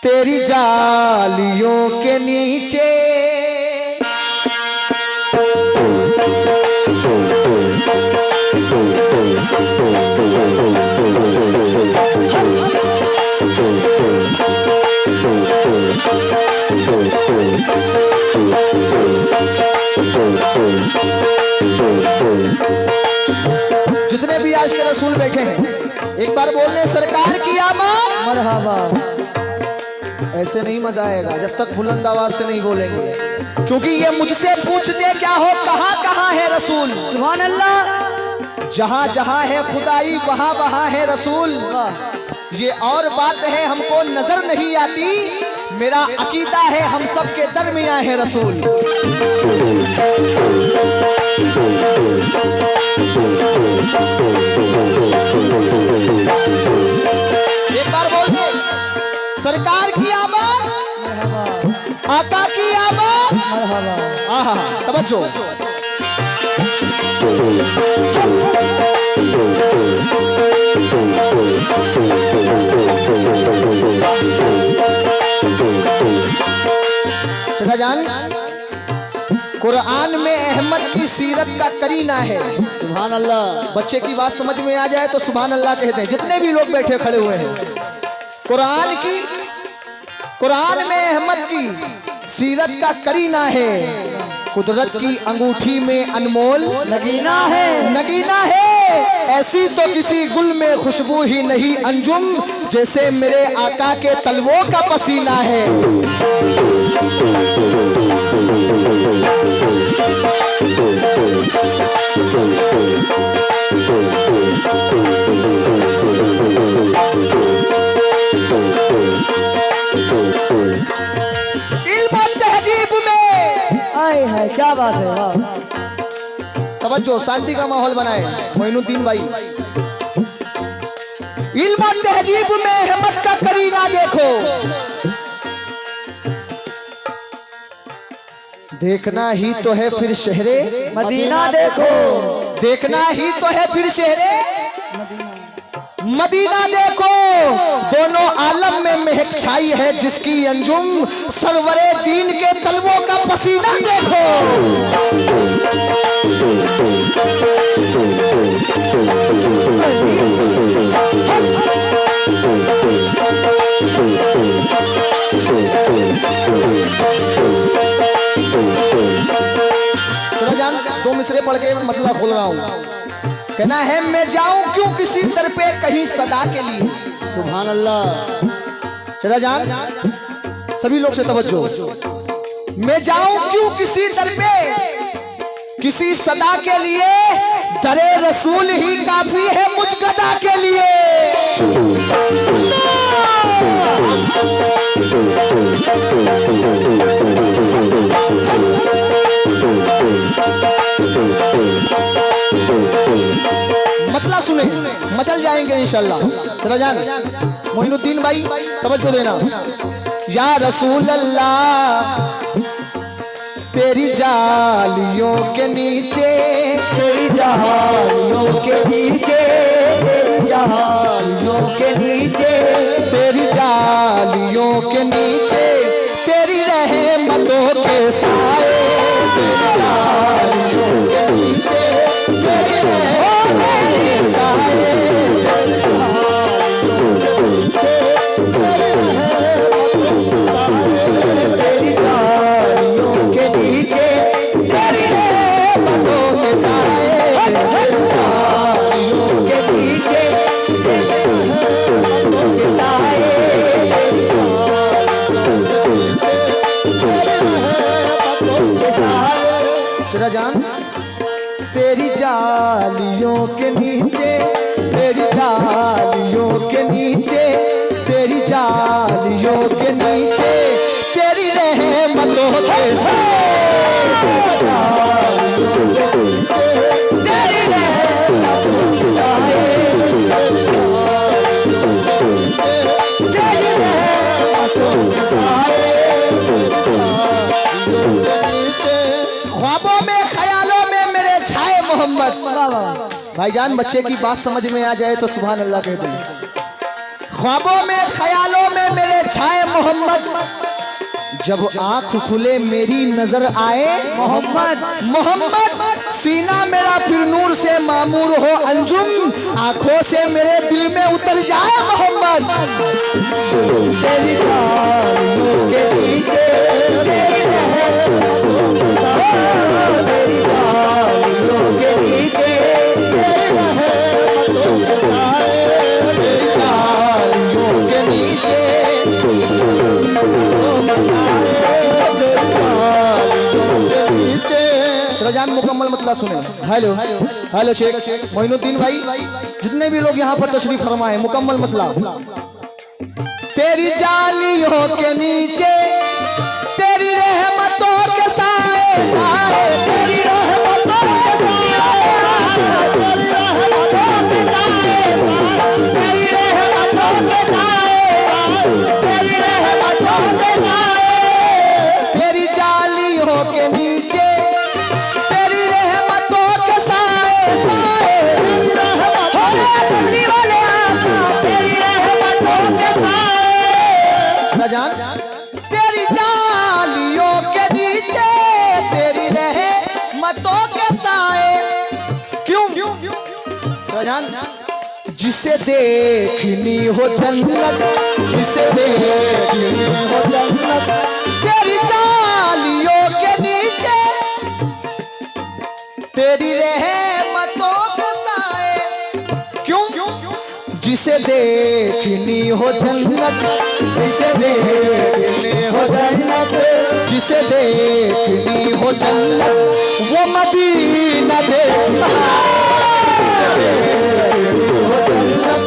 तेरी जालियों के नीचे जितने भी आज के रसूल बैठे हैं एक बार बोल दें सरकार की आमद मरहबा। ऐसे नहीं मजा आएगा जब तक बुलंद आवाज से नहीं बोलेंगे, क्योंकि ये मुझसे पूछते क्या हो कहाँ कहाँ है रसूल। सुभान अल्लाह। जहाँ जहाँ है खुदाई वहाँ वहाँ है रसूल। ये और बात है हमको नजर नहीं आती, मेरा अकीदा है हम सब के दरमियाँ है रसूल। एक बार बोल दे सरकार की आमद, आका की आमद, आहा तवज्जो। चला जान कुरान में अहमद की सीरत का करीना है। सुभान अल्लाह। बच्चे की बात समझ में आ जाए तो सुभान अल्लाह कहते हैं। जितने भी लोग बैठे खड़े हुए हैं, कुरान में अहमद की सीरत का करीना है। कुदरत की अंगूठी में अनमोल नगीना है, नगीना है। ऐसी तो किसी गुल में खुशबू ही नहीं अंजुम, जैसे मेरे आका के तलवों का पसीना है। इल्म और तहजीब में आए है क्या बात है। वाह। तवज्जो, शांति का माहौल बनाए मोइनुद्दीन भाई। इल्म और तहजीब में अहमद का करीना देखो, देखना ही तो है फिर शहरे मदीना देखो, देखना ही तो है फिर शहरे मदीना देखो। दोनों आलम में महक छाई है जिसकी अंजुम, सरवरे दीन के तलवों का पसीना देखो। चलो जान दो मिसरे पढ़ के मतलब खोल रहा हूँ। कहना है मैं जाऊं क्यों किसी दर पे कहीं सदा के लिए। सुभान अल्लाह। चला जान सभी लोग से तवज्जो। मैं जाऊं क्यों किसी दर पे किसी सदा के लिए, दरे रसूल ही काफी है मुझ गदा के लिए। मतलब सुने मचल जाएंगे इंशाल्लाह। चला जान मोइनुद्दीन भाई तवज्जो देना। या रसूल अल्लाह तेरी जालियों के नीचे, तेरी जालियों के नीचे, तेरी जालियों के नीचे, तेरी जालियों के नीचे तेरी रहमतों के साए, तेरी जालियों के नीचे तेरी रहमतों के साए, तेरी जालियों के नीचे तेरी रहमतों के साए, तेरी जालियों के नीचे तेरी रहमतों के साए। चला जान तेरी जालियों के नीचे, तेरी जालियों के नीचे, तेरी जालियों के नीचे तेरी रहमतों के साए, तेरी रहमतों के साए, तेरी रहमतों के साए। ख्वाबों में ख्यालों में मेरे छाए मोहम्मद। भाईजान बच्चे की बात समझ में आ जाए तो सुभान अल्लाह कहते हैं। ख्वाबों में ख्यालों में मेरे छाए मोहम्मद, जब आंख खुले मेरी नजर आए मोहम्मद, मोहम्मद, सीना मेरा फिर नूर से मामूर हो अंजुम, आंखों से मेरे दिल में उतर जाए मोहम्मद। तेरी गालियों के नीचे तेरी रहमतों के साए, तेरी गालियों के नीचे तेरी रहमतों के साए, तेरी गालियों के नीचे जान मुकम्मल मतलब सुने। हेलो हेलो शेख मोइनुद्दीन भाई, जितने भी लोग यहाँ पर तशरीफ फरमाए, मुकम्मल मतलब। तेरी जालियों के नीचे तेरी रहमतों के साए, साए तेरी रहमतों के साए, तेरी रहमतों के साए, तेरी रहमतों के साए, तेरी रहमतों के साए, तेरी जालियों के नीचे तेरी रहमतों के साए, साए तेरी रहमतों के साए, जान तेरी जालियों के नीचे तेरी रहमतों के साए। क्यों जान? जिसे देखनी हो जन्नत, जिसे देखनी हो जन्नत, तेरी जालियों के नीचे तेरी रहमतों के साए। क्यों? जिसे देखनी हो जन्नत, जिसे देखनी हो जन्नत, जिसे देखनी हो जन्नत, वो मदीना देखना, जिसे देखनी हो जन्नत,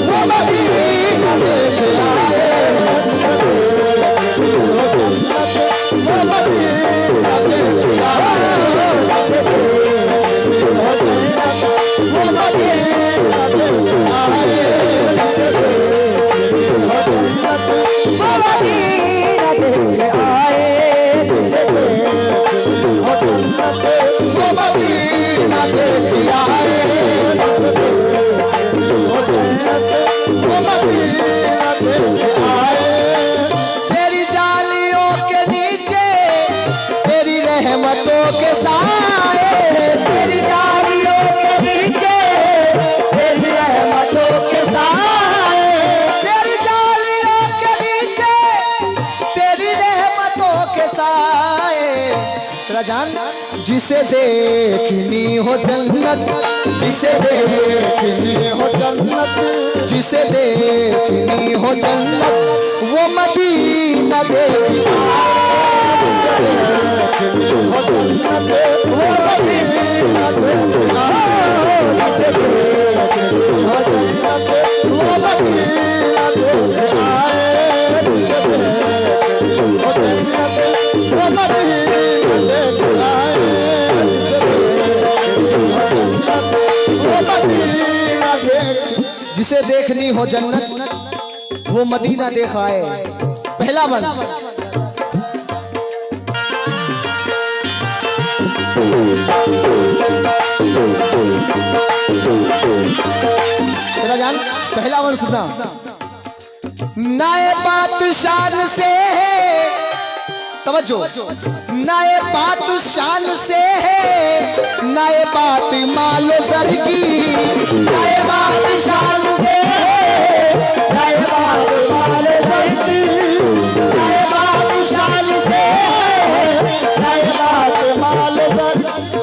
वो मदीना देखना, जिसे देखनी हो जन्नत, वो मदीना देखना, जिसे देखनी हो जन्नत, वो मदीना देखना, जिसे देखनी हो जन्नत, वो मदीना देख आए, जिसे देखनी हो जन्नत, वो मदीना देख आए, जिसे देखनी हो जन्नत, वो मदीना देख आए। तेरी जालियों के नीचे तेरी रहमतों के साए, तेरी जालियों के नीचे तेरी रहमतों के साए, तेरी जालियों के नीचे तेरी रहमतों के साए। जान जिसे देखनी हो जन्नत, जिसे देखनी हो जन्नत, जिसे देखनी हो जन्नत, वो मदीना देखना, जिसे देखनी हो जन्नत, वो मदीना देखना, जिसे देखनी हो जन्नत, वो मदीना देखना, जिसे देखनी हो जन्नत, वो मदीना देखना, जिसे देखनी हो जन्नत, वो मदीना देख, जिसे देखनी हो जन्नत वो मदीना देख आए। पहला बंद चला जान, पहला वन सुना। नाए बात शान से है, तवज्जो, नाए बात शान से है, नाए बात मालो सर की, नाए बात शान से है, नाए बात मालो सर की, नाए बात शान से है, नाए बात मालो सर।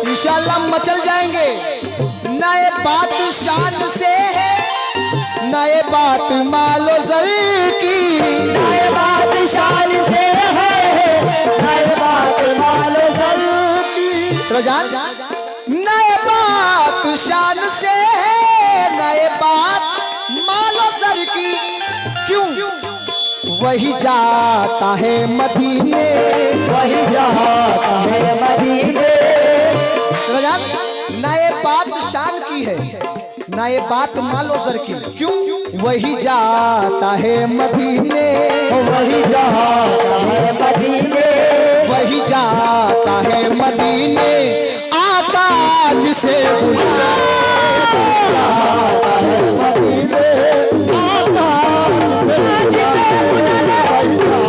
इंशाल्लाह मचल जाएंगे। नाए बात शान से है, नाए बात मालो सर की, नाए बात शान से है, नाए बात मालो सर की। जान नए बात शान से है, नए बात मालो सर की। क्यों? वही जाता है मदीने, वही जाता है मदीने। जान नए बात शान की है, नए बात मालो सर की। क्यों? वही जाता है मदीने, वही जाता है मदीने, वही जाता है मदीने। आका जिसे बुलाता है मदीने, आका जिसे बुलाता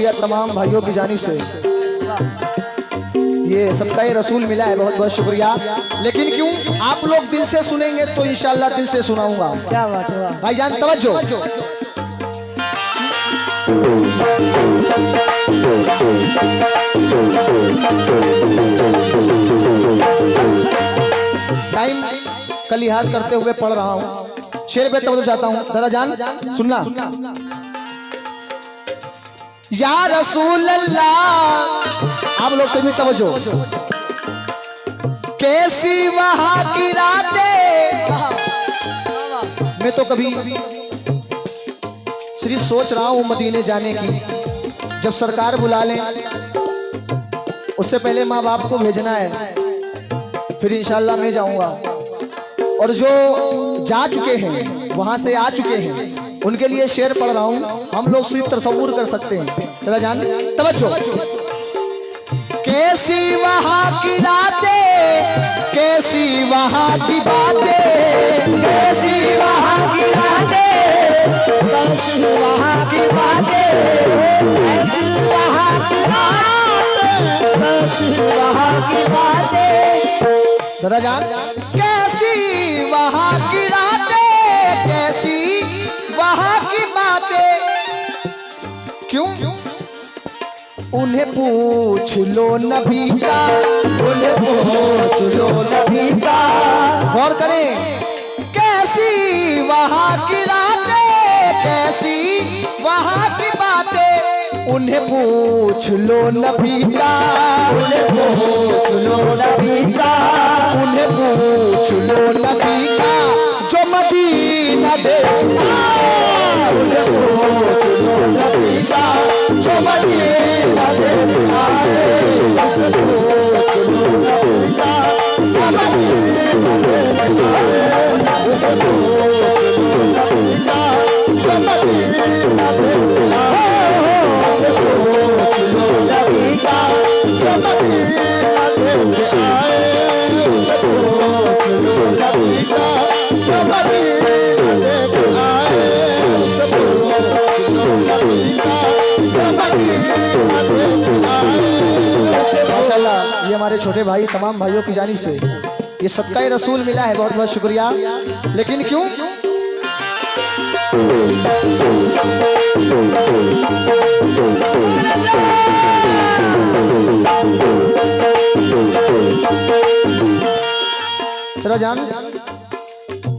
शुक्रिया तमाम भाइयों की जानिब से, ये सदका रसूल मिला है, बहुत बहुत शुक्रिया। लेकिन क्यों आप लोग दिल से सुनेंगे तो इंशाल्लाह दिल से सुनाऊंगा। क्या बात है, वाह। भाईजान तवज्जो। टाइम का लिहाज करते हुए पढ़ रहा हूँ, शेर पे तवज्जो चाहता हूँ, दादा जान सुनना। या रसूल अल्लाह, आप लोग से भी तवज्जो। कैसी वहां की रातें, मैं तो कभी सिर्फ सोच रहा हूं मदीने जाने की, जब सरकार बुला लें उससे पहले माँ बाप को भेजना है, फिर इंशाल्लाह मैं जाऊंगा। और जो जा चुके हैं वहां से आ चुके हैं उनके लिए शेर पढ़ रहा हूं, हम लोग सिर्फ तसव्वुर कर सकते हैं। चला जान तवज्जो। कैसी वहां की रातें, कैसी वहां की बातें, कैसी वहां की रातें, कैसी वहां की बातें, कैसी वहां की बातें, कैसी वहां की बातें, दादा जान कैसी वहां की रातें, कैसी वहां की बातें। क्यों उन्हें पूछ लो नबी का, उन्हें पूछ लो नबी का। गौर करें, कैसी वहां की रातें, कैसी वहां की बातें, उन्हें पूछ लो नबी का, उन्हें पूछ लो नबी का, उन्हें पूछ लो नबी का, जो मदीना देखा, उन्हें पूछ लो नबी का, जो मदीना देखा, उसे पूछ लो नबी का, जो मदीना देखा, उसे पूछ लो नबी का, जो मदीना देखा, उसे पूछ लो नबी का, जो मदीना देखा, उसे पूछ लो नबी का, जो मदीना देखा, उसे पूछ लो नबी का, जो मदीना देखा। माशाल्लाह, ये हमारे छोटे भाई तमाम भाइयों की जानिब से ये सदका रसूल मिला है, बहुत बहुत शुक्रिया। लेकिन क्यों तेरा जान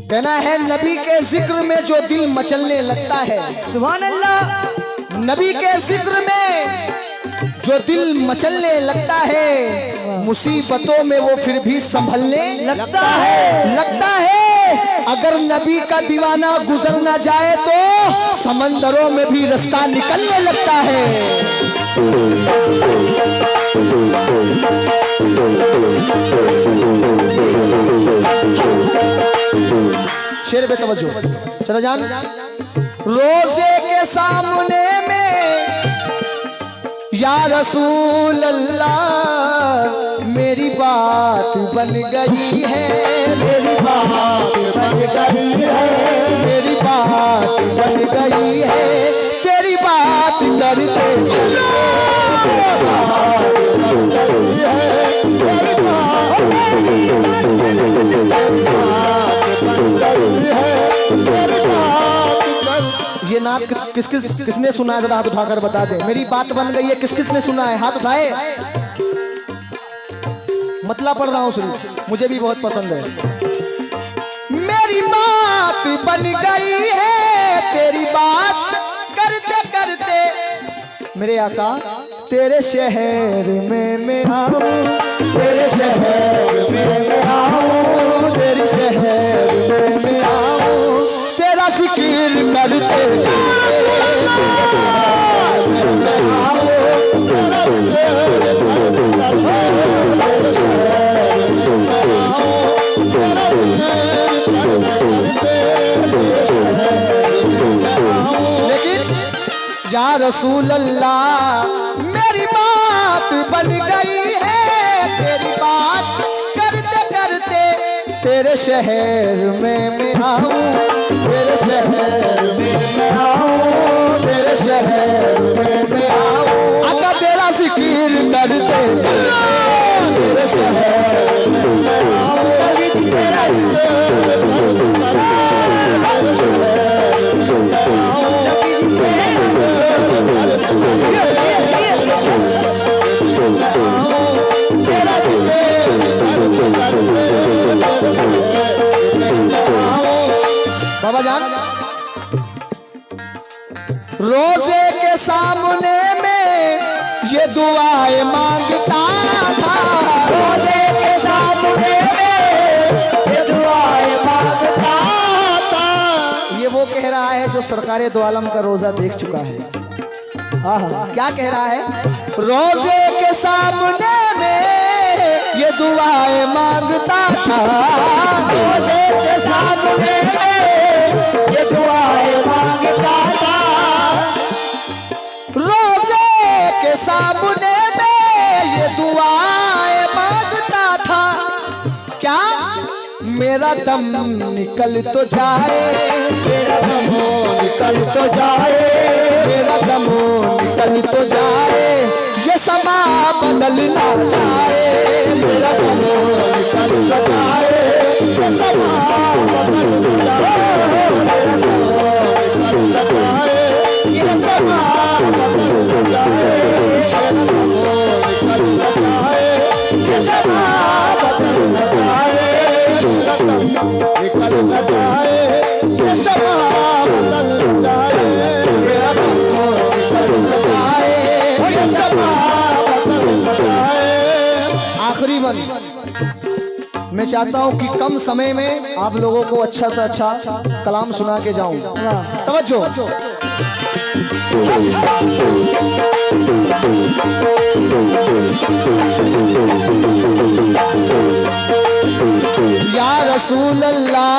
कहना है, नबी के जिक्र में जो दिल मचलने लगता है, सुभान अल्लाह। नबी के जिक्र में जो दिल मचलने लगता है, मुसीबतों में वो फिर भी संभलने लगता है, लगता है। अगर नबी का दीवाना गुजर ना जाए तो समंदरों में भी रास्ता निकलने लगता है। शेर पे तवज्जो। चलो जान, रोजे के सामने में या रसूल अल्लाह मेरी बात बन गई है, मेरी बात बन गई है, मेरी बात बन गई है, तेरी बात करते ये नात किसने सुना है, जरा हाथ उठाकर बता दे। मेरी बात बन गई है, किसने सुना है, हाथ उठाए। मतलब पढ़ रहा हूँ सिर्फ, मुझे भी बहुत पसंद है। मेरी बात बन गई है, तेरी बात करते करते मेरे आका तेरे शहर में मैं आऊं, तेरे शहर में मैं आऊं, तेरे शहर में मैं आऊं, तेरा जिक्र करते लेकिन या रसूल अल्लाह मेरी बात बन गई है, तेरी बात करते करते तेरे शहर में मैं आऊं, तेरे शहर में मैं आऊं, तेरे शहर में मैं आऊं, बाबा जान, रोजे के सामने में ये दुआएं मांगता था, रोजे के सामने में ये दुआएं मांगता था। ये वो कह रहा है जो सरकारे दो आलम का रोजा देख चुका है। आहा, क्या कह रहा है? रोजे के सामने में ये दुआएं मांगता था, रोजे के सामने में ये दुआएं मांगता था। रोजे के सामने में ये दुआएं मांगता था। क्या मेरा दम निकल तो जाए, मेरा दम निकल तो जाए, मेरा दम निकल तो जाए, ये समा बदल ना जाए, मेरा दम निकल तो जाए, ये समा बदल तो जाए, मेरा दम निकल तो जाए, ये समा बदल तो जाए, मेरा दम निकल तो जाए, ये समा बदल तो जाए, मेरा दम निकल तो जाए, ये समा बदल तो जाए, मेरा दम निकल तो जाए, ये समा बदल तो जाए। आखिरी मन मैं चाहता हूं कि कम समय में आप लोगों को अच्छा से अच्छा कलाम सुना के जाऊं। तवज्जो। या रसूल अल्लाह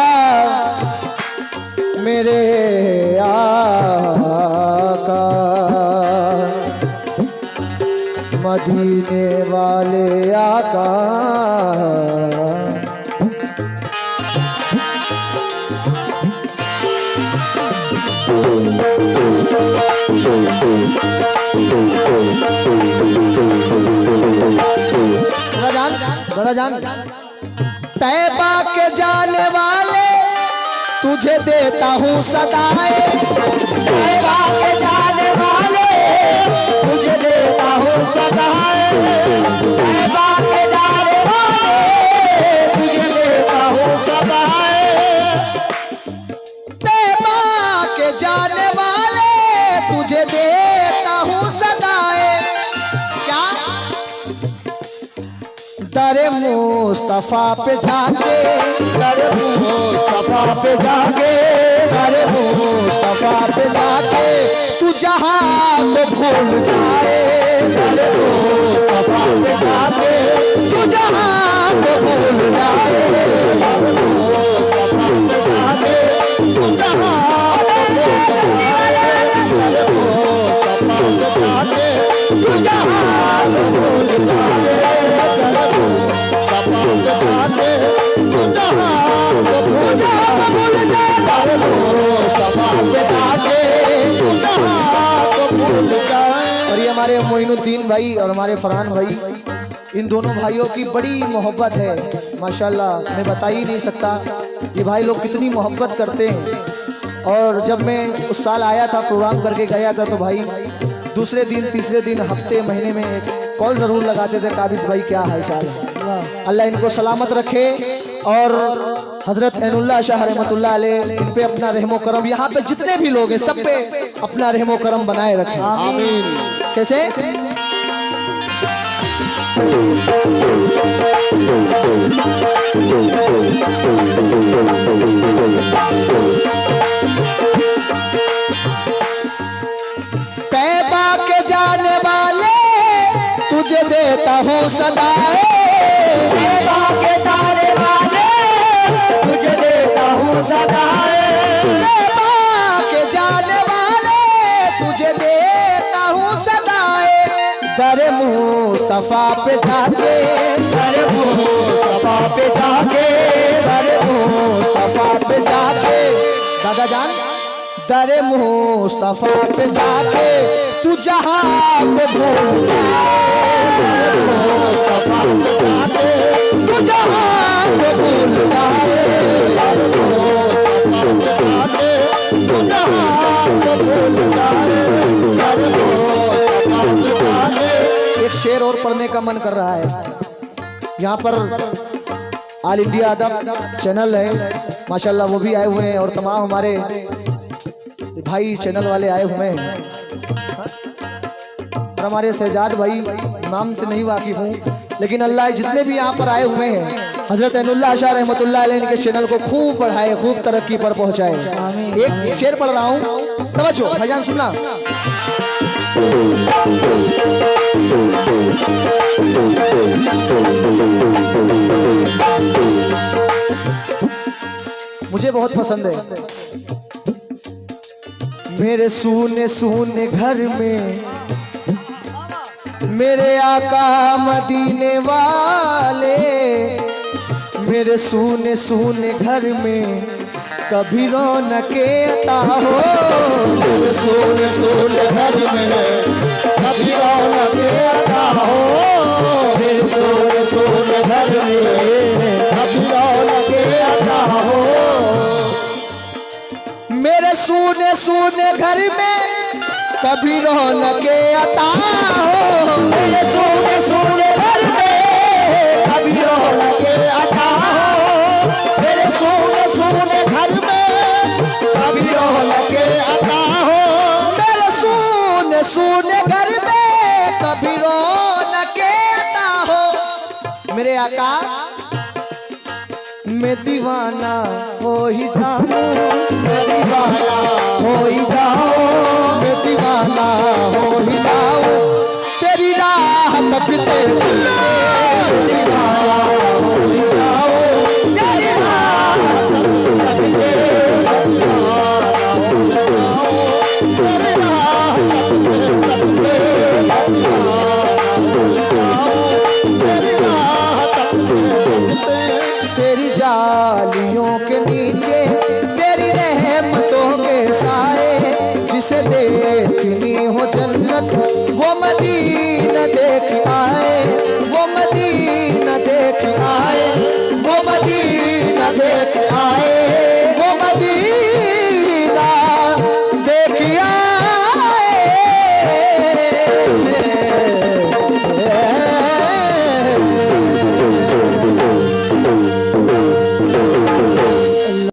मेरे आका, मदीने वाले आका, दादा जान, तैबा के जाने वाले तुझे देता हूँ सदाएं, तैबा के जाने वाले तुझे देता हूँ सदाएं, तैबा के जाने वाले तुझे देता हूँ सदाएं, तैबा के जाने वाले तुझे देता हूँ सदाएं। क्या दरे मुस्तफा पे जाके, दरे मुस्तफा पे जाके, दरे मुस्तफा पे जाके तू जहां को भूल जाए, दरे मुस्तफा पे जाके तू जहां को भूल जाए, दरे मुस्तफा पे जाके तू जहां को भूल जाए, दरे मुस्तफा पे जाके तू जहां को भूल जाए, दरे मुस्तफा पे जाके तू जहां को भूल जाए, दरे मुस्तफा पे जाके तू जहां को भूल जाए। और ये हमारे मोइनुद्दीन भाई और हमारे फरहान भाई, इन दोनों भाइयों की बड़ी मोहब्बत है माशाल्लाह, मैं बता ही नहीं सकता ये भाई लोग कितनी मोहब्बत करते हैं। और जब मैं उस साल आया था, प्रोग्राम करके गया था, तो भाई दूसरे दिन, तीसरे दिन, हफ्ते, महीने में कॉल ज़रूर लगाते थे, काबिज भाई क्या हाल चाल है, अल्लाह इनको सलामत रखे। और हज़रत ऐनुल्लाह शाह रहमतुल्लाह अलैह, इन पे अपना रहमो करम, यहाँ पे जितने भी लोग हैं सब पे अपना रहमो करम बनाए रखे। आमीन। कैसे? तैबा के जाने वाले तुझे देता हूँ सदाएं, तैबा के जाने वाले तुझे देता हूँ सदाएं, तैबा के जाने वाले तुझे देता हूँ सदाएं। दरे मुस्तफा पे जाके, दरे मुस्तफा पे जाके, दरे मुस्तफा पे जाके, दादा जान, दरे मुस्तफा पे जाके तू जहां को भूल जाए, मुस्तफा पे जाके तू जहां को भूल जाए, मुस्तफा पे जाके तू जहां को भूल जाए, मुस्तफा पे जाके। एक शेर और पढ़ने का मन कर रहा है। यहाँ पर ऑल इंडिया अदब चैनल है माशाल्लाह, वो भी आए हुए हैं और तमाम हमारे भाई चैनल वाले आए हुए हैं। और हमारे शहजाद भाई नाम से नहीं वाकिफ हूँ, लेकिन अल्लाह जितने भी यहाँ पर आए हुए हैं हजरत ऐनुल्लाह शाह रहमतुल्लाह अलैह इनके चैनल को खूब बढ़ाए, खूब तरक्की पर पहुँचाए। एक शेर पढ़ रहा हूँ, तवज्जो भाईजान सुनना। मुझे बहुत पसंद है। मेरे सूने सूने घर में मेरे आका मदीने वाले, मेरे सूने सूने घर में कभी रौनके अता हो। मेरे सोने सोने घर में कभी रौनके अता हो। मेरे सोने सोने घर में कभी रौनके अता हो। मेरे सूने सूने घर में कभी रौनके अता हो। मेरे सोने सोने घर में कभी रौनके अता हो। मेरे सोने सोने घर में कभी रौनके अता हो। मेरे सूने सूने घर में कभी रौनके अता हो। मेरे आका मैं दीवाना हो ही जाऊं, मैं दीवाना हो ही जाऊं, मैं दीवाना हो ही जाऊं, तेरी राह तकते दीवाना हो ही जाऊं, तेरी राह तकते दीवाना हो ही जाऊं, तेरी राह तकते दीवाना हो ही जाऊं, तेरी राह तकते। तेरी जालियों के नीचे तेरी रहमतों के साए, जिसे दे